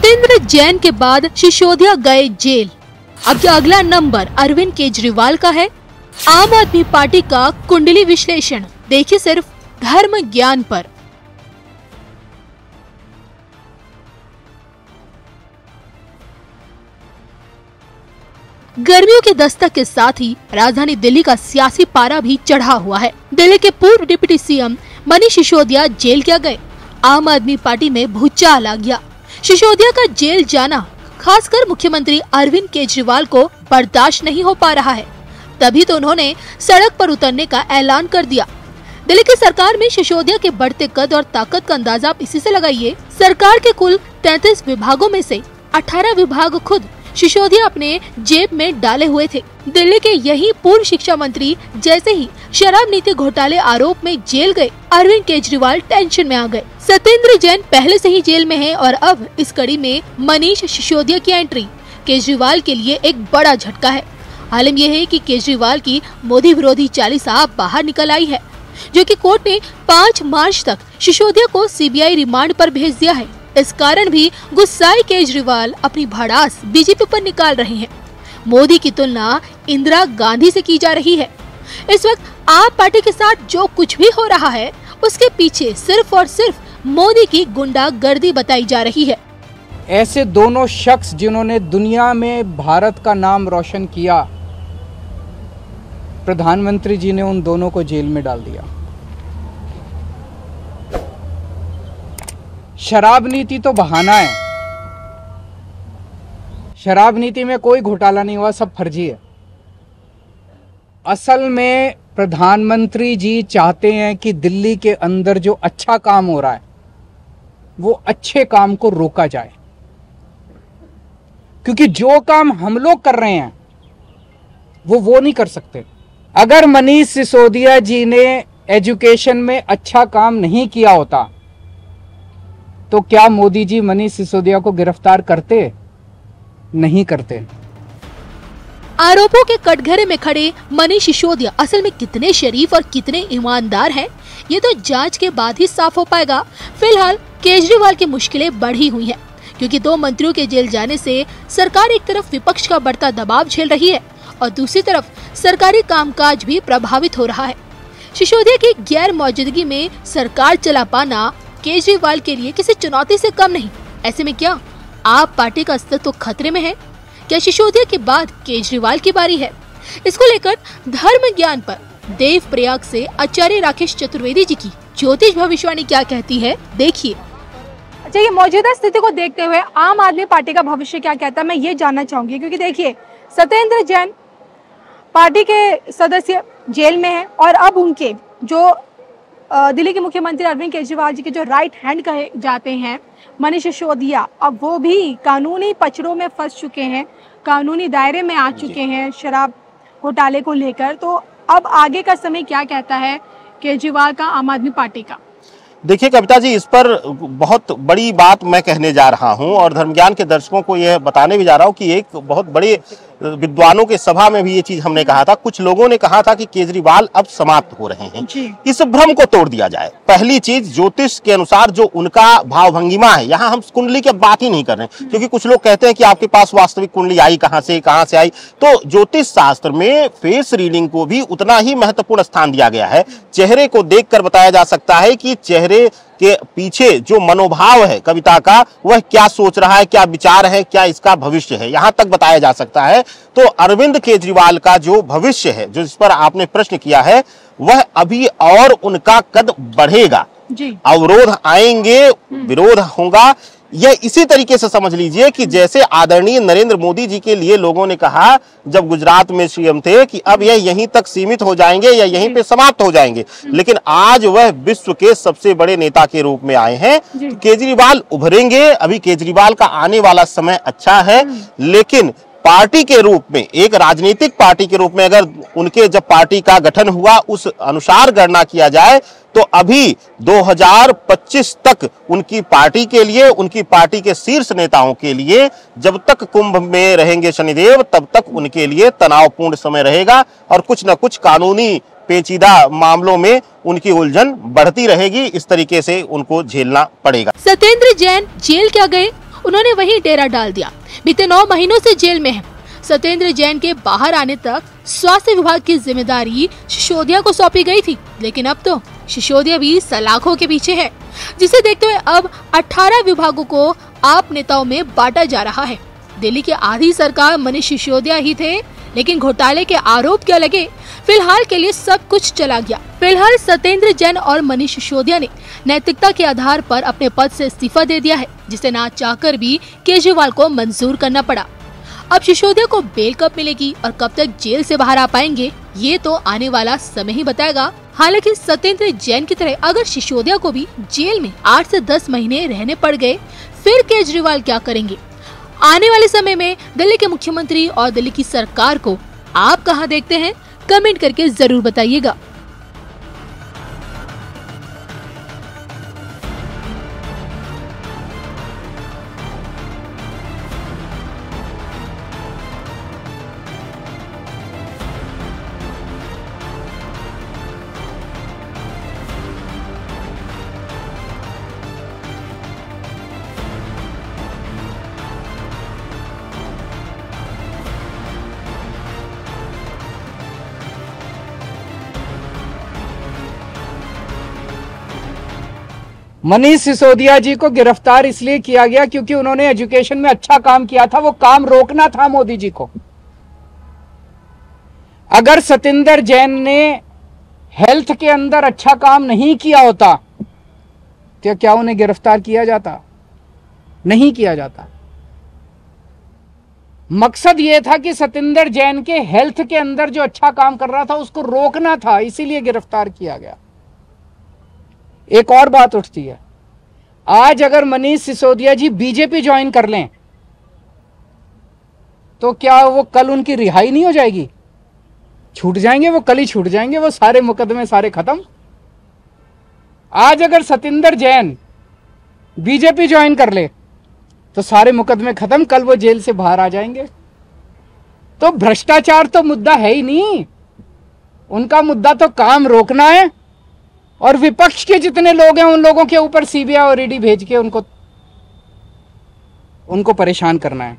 सत्येंद्र जैन के बाद सिसोदिया गए जेल। अब अगला नंबर अरविंद केजरीवाल का है। आम आदमी पार्टी का कुंडली विश्लेषण देखिए सिर्फ धर्म ज्ञान पर। गर्मियों के दस्तक के साथ ही राजधानी दिल्ली का सियासी पारा भी चढ़ा हुआ है। दिल्ली के पूर्व deputy CM Manish Sisodia jail क्या गए। आम आदमी पार्टी में भूचाल आ गया। सिसोदिया का जेल जाना खासकर मुख्यमंत्री अरविंद केजरीवाल को बर्दाश्त नहीं हो पा रहा है। तभी तो उन्होंने सड़क पर उतरने का ऐलान कर दिया। दिल्ली की सरकार में सिसोदिया के बढ़ते कद और ताकत का अंदाजा आप इसी से लगाइए। सरकार के कुल 33 विभागों में से 18 विभाग खुद सिसोदिया अपने जेब में डाले हुए थे। दिल्ली के यही पूर्व शिक्षा मंत्री जैसे ही शराब नीति घोटाले आरोप में जेल गए, अरविंद केजरीवाल टेंशन में आ गए। सत्येंद्र जैन पहले से ही जेल में हैं और अब इस कड़ी में मनीष सिसोदिया की एंट्री केजरीवाल के लिए एक बड़ा झटका है। हालम यह है कि केजरीवाल की मोदी विरोधी चालीसा बाहर निकल आई है, जो कि कोर्ट ने 5 मार्च तक सिसोदिया को सीबीआई रिमांड पर भेज दिया है। इस कारण भी गुस्साए केजरीवाल अपनी भड़ास बीजेपी पर निकाल रहे हैं। मोदी की तुलना इंदिरा गांधी से की जा रही है। इस वक्त आप पार्टी के साथ जो कुछ भी हो रहा है उसके पीछे सिर्फ और सिर्फ मोदी की गुंडागर्दी बताई जा रही है। ऐसे दोनों शख्स जिन्होंने दुनिया में भारत का नाम रोशन किया, प्रधानमंत्री जी ने उन दोनों को जेल में डाल दिया। शराब नीति तो बहाना है। शराब नीति में कोई घोटाला नहीं हुआ, सब फर्जी है। असल में प्रधानमंत्री जी चाहते हैं कि दिल्ली के अंदर जो अच्छा काम हो रहा है वो अच्छे काम को रोका जाए, क्योंकि जो काम हम लोग कर रहे हैं वो नहीं कर सकते। अगर मनीष सिसोदिया जी ने एजुकेशन में अच्छा काम नहीं किया होता तो क्या मोदी जी मनीष सिसोदिया को गिरफ्तार करते? नहीं करते। आरोपों के कटघरे में खड़े मनीष सिसोदिया असल में कितने शरीफ और कितने ईमानदार हैं, ये तो जांच के बाद ही साफ हो पाएगा। फिलहाल केजरीवाल की मुश्किलें बढ़ी हुई हैं, क्योंकि 2 मंत्रियों के जेल जाने से सरकार एक तरफ विपक्ष का बढ़ता दबाव झेल रही है और दूसरी तरफ सरकारी कामकाज भी प्रभावित हो रहा है। सिसोदिया की गैर मौजूदगी में सरकार चला पाना केजरीवाल के लिए किसी चुनौती से कम नहीं। ऐसे में क्या आप पार्टी का अस्तित्व खतरे में है? क्या सिसोदिया के बाद केजरीवाल की बारी है? इसको लेकर धर्म ज्ञान पर देव प्रयाग से आचार्य राकेश चतुर्वेदी जी की ज्योतिष भविष्यवाणी क्या कहती है, देखिए। अच्छा, ये मौजूदा स्थिति को देखते हुए आम आदमी पार्टी का भविष्य क्या कहता है, मैं ये जानना चाहूंगी। क्योंकि देखिए, सत्येंद्र जैन पार्टी के सदस्य जेल में हैं और अब उनके जो दिल्ली के मुख्यमंत्री अरविंद केजरीवाल जी के जो राइट हैंड कहे जाते हैं मनीष सिसोदिया, अब वो भी कानूनी पचड़ों में फंस चुके हैं, कानूनी दायरे में आ चुके हैं शराब घोटाले को लेकर। तो अब आगे का समय क्या कहता है केजरीवाल का, आम आदमी पार्टी का? देखिए कविता जी, इस पर बहुत बड़ी बात मैं कहने जा रहा हूं और धर्मज्ञान के दर्शकों को यह बताने भी जा रहा हूं कि एक बहुत बड़े विद्वानों के सभा में भी ये चीज हमने कहा था। कुछ लोगों ने कहा था कि केजरीवाल अब समाप्त हो रहे हैं। इस भ्रम को तोड़ दिया जाए। पहली चीज, ज्योतिष के अनुसार जो उनका भाव भंगिमा है, यहाँ हम कुंडली की बात ही नहीं कर रहे हैं, क्योंकि कुछ लोग कहते हैं कि आपके पास वास्तविक कुंडली आई कहाँ से आई। तो ज्योतिष शास्त्र में फेस रीडिंग को भी उतना ही महत्वपूर्ण स्थान दिया गया है। चेहरे को देखकर बताया जा सकता है कि चेहरे के पीछे जो मनोभाव है कविता का, वह क्या सोच रहा है, क्या विचार है, क्या इसका भविष्य है, यहां तक बताया जा सकता है। तो अरविंद केजरीवाल का जो भविष्य है, जो इस पर आपने प्रश्न किया है, वह अभी और उनका कद बढ़ेगा। अवरोध आएंगे, विरोध होगा। यह इसी तरीके से समझ लीजिए कि जैसे आदरणीय नरेंद्र मोदी जी के लिए लोगों ने कहा जब गुजरात में सीएम थे कि अब यह यहीं तक सीमित हो जाएंगे या यहीं पे समाप्त हो जाएंगे, लेकिन आज वह विश्व के सबसे बड़े नेता के रूप में आए हैं। केजरीवाल उभरेंगे। अभी केजरीवाल का आने वाला समय अच्छा है, लेकिन पार्टी के रूप में, एक राजनीतिक पार्टी के रूप में, अगर उनके जब पार्टी का गठन हुआ उस अनुसार गणना किया जाए तो अभी 2025 तक उनकी पार्टी के लिए, उनकी पार्टी के शीर्ष नेताओं के लिए, जब तक कुंभ में रहेंगे शनिदेव तब तक उनके लिए तनावपूर्ण समय रहेगा और कुछ न कुछ कानूनी पेचीदा मामलों में उनकी उलझन बढ़ती रहेगी। इस तरीके से उनको झेलना पड़ेगा। सत्येंद्र जैन जेल क्या गए, उन्होंने वहीं डेरा डाल दिया। बीते 9 महीनों से जेल में है। सत्येंद्र जैन के बाहर आने तक स्वास्थ्य विभाग की जिम्मेदारी सिसोदिया को सौंपी गई थी, लेकिन अब तो सिसोदिया भी सलाखों के पीछे है, जिसे देखते हुए अब 18 विभागों को आप नेताओं में बांटा जा रहा है। दिल्ली की आधी सरकार मनीष सिसोदिया ही थे, लेकिन घोटाले के आरोप क्या लगे, फिलहाल के लिए सब कुछ चला गया। फिलहाल सत्येंद्र जैन और मनीष सिसोदिया ने नैतिकता के आधार पर अपने पद से इस्तीफा दे दिया है, जिसे ना चाहकर भी केजरीवाल को मंजूर करना पड़ा। अब सिसोदिया को बेल कब मिलेगी और कब तक जेल से बाहर आ पाएंगे, ये तो आने वाला समय ही बताएगा। हालांकि सत्येंद्र जैन की तरह अगर सिसोदिया को भी जेल में 8 से 10 महीने रहने पड़ गए, फिर केजरीवाल क्या करेंगे? आने वाले समय में दिल्ली के मुख्यमंत्री और दिल्ली की सरकार को आप कहां देखते हैं, कमेंट करके जरूर बताइएगा। मनीष सिसोदिया जी को गिरफ्तार इसलिए किया गया क्योंकि उन्होंने एजुकेशन में अच्छा काम किया था। वो काम रोकना था मोदी जी को। अगर सत्येंद्र जैन ने हेल्थ के अंदर अच्छा काम नहीं किया होता तो क्या उन्हें गिरफ्तार किया जाता? नहीं किया जाता। मकसद यह था कि सत्येंद्र जैन के हेल्थ के अंदर जो अच्छा काम कर रहा था उसको रोकना था, इसीलिए गिरफ्तार किया गया। एक और बात उठती है, आज अगर मनीष सिसोदिया जी बीजेपी ज्वाइन कर लें तो क्या वो कल उनकी रिहाई नहीं हो जाएगी? छूट जाएंगे वो, कल ही छूट जाएंगे वो, सारे मुकदमे सारे खत्म। आज अगर सत्येंद्र जैन बीजेपी ज्वाइन कर ले तो सारे मुकदमे खत्म, कल वो जेल से बाहर आ जाएंगे। तो भ्रष्टाचार तो मुद्दा है ही नहीं, उनका मुद्दा तो काम रोकना है। और विपक्ष के जितने लोग हैं उन लोगों के ऊपर सीबीआई और ईडी भेज के उनको परेशान करना है।